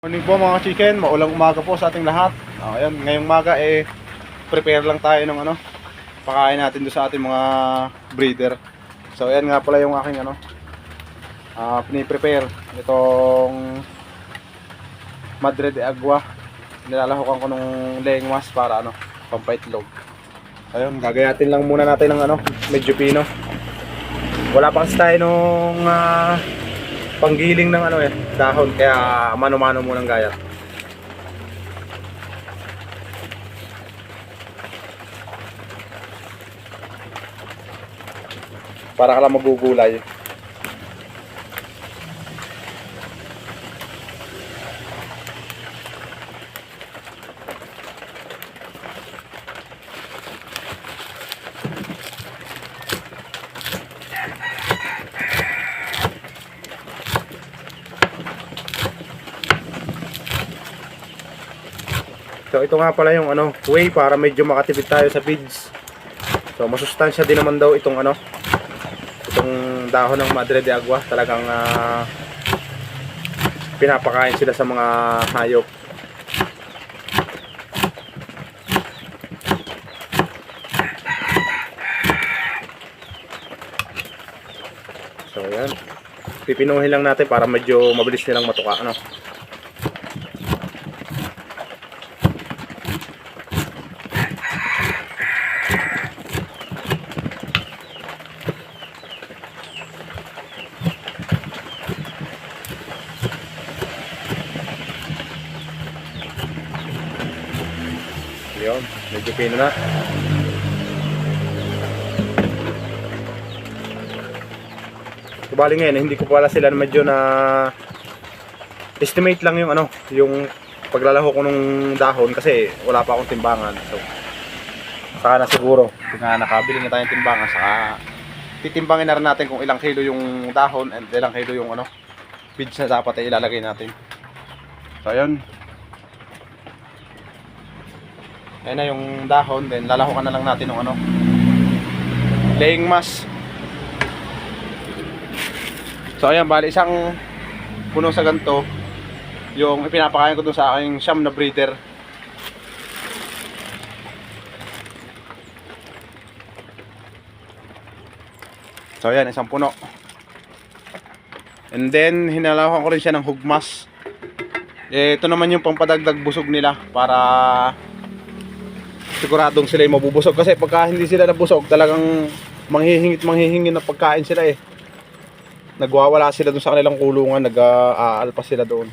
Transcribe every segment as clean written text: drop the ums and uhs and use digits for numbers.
Morning po mga chicken, maulang umaga po sa ating lahat. Ayan, ngayong umaga prepare lang tayo ng pakain natin doon sa ating mga breeder. So ayan nga pala yung aking pini-prepare itong Madre de Agua. Nilalahukan ko nung lengwas para pampaitlog. Ayun, gagayatin lang muna natin ng medyo pino. Wala pa kasi tayo nung panggiling ng dahon, kaya mano-mano munang gayat. Para ka lang magugulay. So ito nga pala yung way para medyo makatipid tayo sa feeds. So masustansya din naman daw itong itong dahon ng Madre de Agua. Talagang pinapakain sila sa mga hayop. So yan, pipinuhin lang natin para medyo mabilis nilang matuka Yun, medyo pino na. Bali ngayon, hindi ko pala sila medyo na estimate lang yung yung paglalaho ko ng dahon kasi wala pa akong timbangan. So saka na siguro, kung nakabili na tayong timbangan, saka titimbangin na rin natin kung ilang kilo yung dahon and ilang kilo yung feeds na dapat ay ilalagay natin. So ayun. Ayan na yung dahon, then lalahukan na lang natin ng laying mass. So ayan, bali isang puno sa ganito yung ipinapakain ko dun sa aking siyam na breeder. So ayan, isang puno. And then hinalahukan ko rin siya ng hugmas. Ito naman yung pampadagdag busog nila para siguradong sila ay mabubusog, kasi pagka hindi sila nabusog talagang manghihingit na pagkain sila nagwawala sila doon sa kanilang kulungan, nag-aalpas sila doon.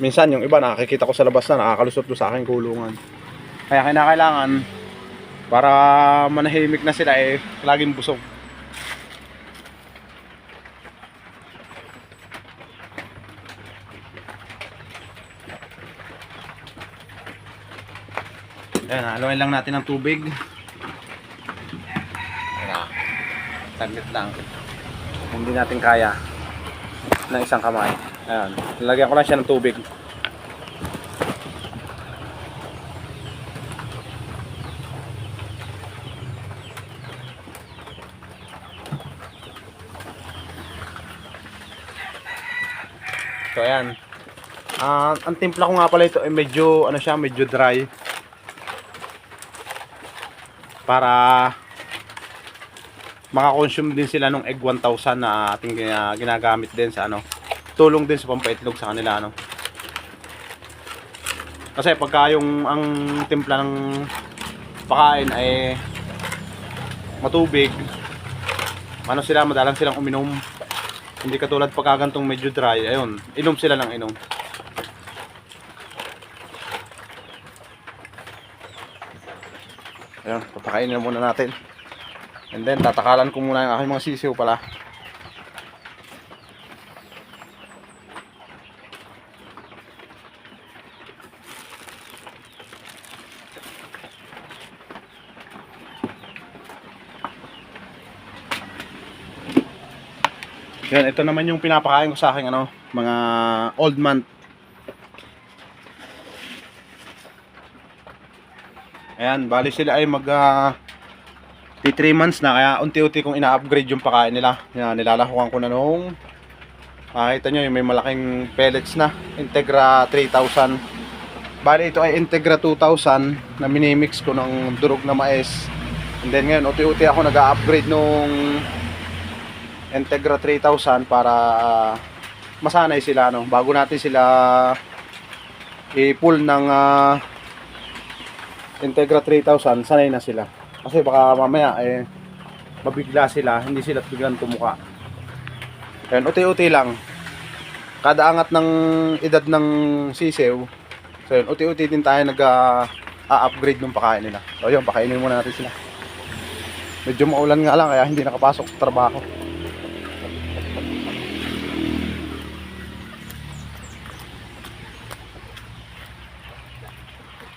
Minsan yung iba nakikita ko sa labas na nakakalusot doon sa aking kulungan, kaya kinakailangan para manahimik na sila laging busog. Ayan, haluin lang natin ng tubig. Ayan, saglit lang. Hindi natin kaya ng isang kamay. Ayan, nilagyan ko lang siya ng tubig. So ayan, ang timpla ko nga pala ito ay medyo medyo dry, para makakonsume din sila ng egg 1000 na ating ginagamit din sa tulong din sa pampaitlog sa kanila Kasi pagka ang timpla ng pakain ay matubig, sila madalang silang uminom. Hindi katulad pagka gantong medyo dry, ayun, inom sila ng inom. Ayun, papakainin na muna natin. And then tatakalan ko muna yung aking mga sisiw pala. Yan, ito naman yung pinapakain ko sa aking mga old man. Ayan, bali sila ay mag 3 months na, kaya unti-unti kong ina-upgrade yung pakain nila. Yan, nilalahukan ko na nung Makikita nyo yung may malaking pellets na Integra 3000. Bali ito ay Integra 2000 na minimix ko ng durog na mais. And then ngayon uti-uti ako nag-upgrade nung Integra 3000 para masanay sila, no? Bago natin sila i-pull ng Integra 3000, sanay na sila. Kasi baka mamaya mabigla sila, hindi sila biglang tumuka. Ayan, uti-uti lang. Kada angat ng edad ng sisew, so yun, uti-uti din tayo nag-upgrade ng pakain nila. So yun, pakainin muna natin sila. Medyo maulan nga lang kaya hindi nakapasok sa trabaho.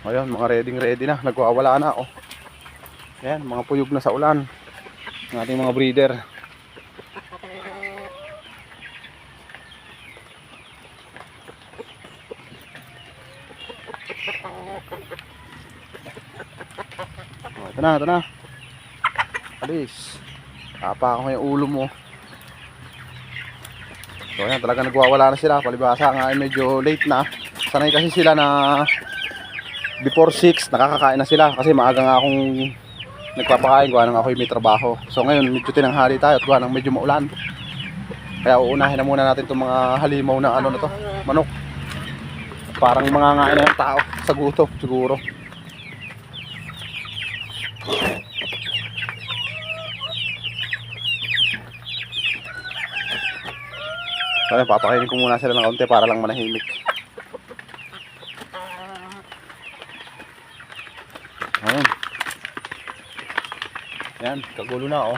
Ayun, mga ready na, nagwawala na oh. Ayan, mga puyog na sa ulan ng ating mga breeder. Oh, ito na. Alis. Tapa ako yung ulo mo. So ayan, talaga nagwawala na sila. Palibasa nga ay medyo late na. Sanay kasi sila na before 6 nakakakain na sila. Kasi maaga nga akong nagpapakain. Gawa nang ako'y may trabaho. So ngayon medyo tinanghali tayo at gawa nang medyo maulan. Kaya uunahin na muna natin itong mga halimaw na ano na to, manok. Parang mga ngain na yung tao sa gutom siguro. Kaya papakainin ko muna sila ng kaunti para lang manahimik. Ayun. Yan, kagulo na oh.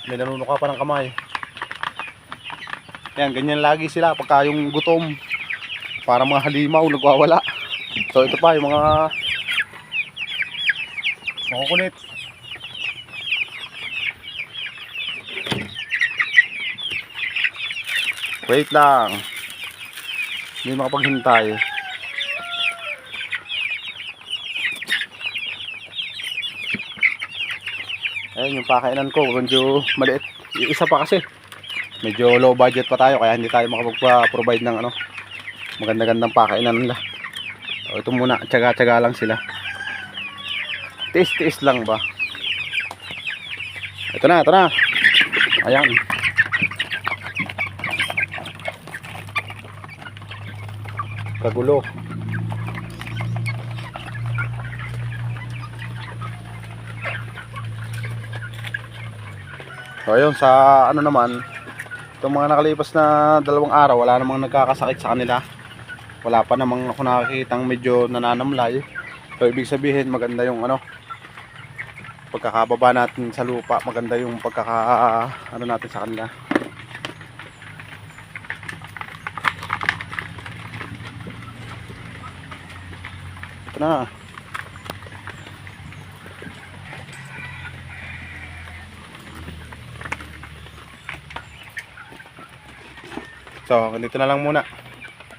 May nanunuka pa ng kamay. Yan, ganyan lagi sila pagka yung gutom. Para mga halimaw nagwawala. So ito pa yung mga makukulit. Wait lang. Hindi makapaghintay. Ayun yung pakainan ko, medyo maliit. Yung isa pa kasi medyo low budget pa tayo kaya hindi tayo makapag-provide ng ano, maganda-gandang pakainan nila. So, ito muna, tiyaga-tiyaga lang sila. Tiis-tiis lang ba? Ito na. Ayan. Kagulo. So ayun, sa ano naman, itong mga nakalipas na 2 araw, wala namang nagkakasakit sa kanila. Wala pa namang ako nakakitang medyo nananamlay. So ibig sabihin maganda yung ano, pagkakababa natin sa lupa, maganda yung ano natin sa kanila. Ito na. So, ganito na lang muna.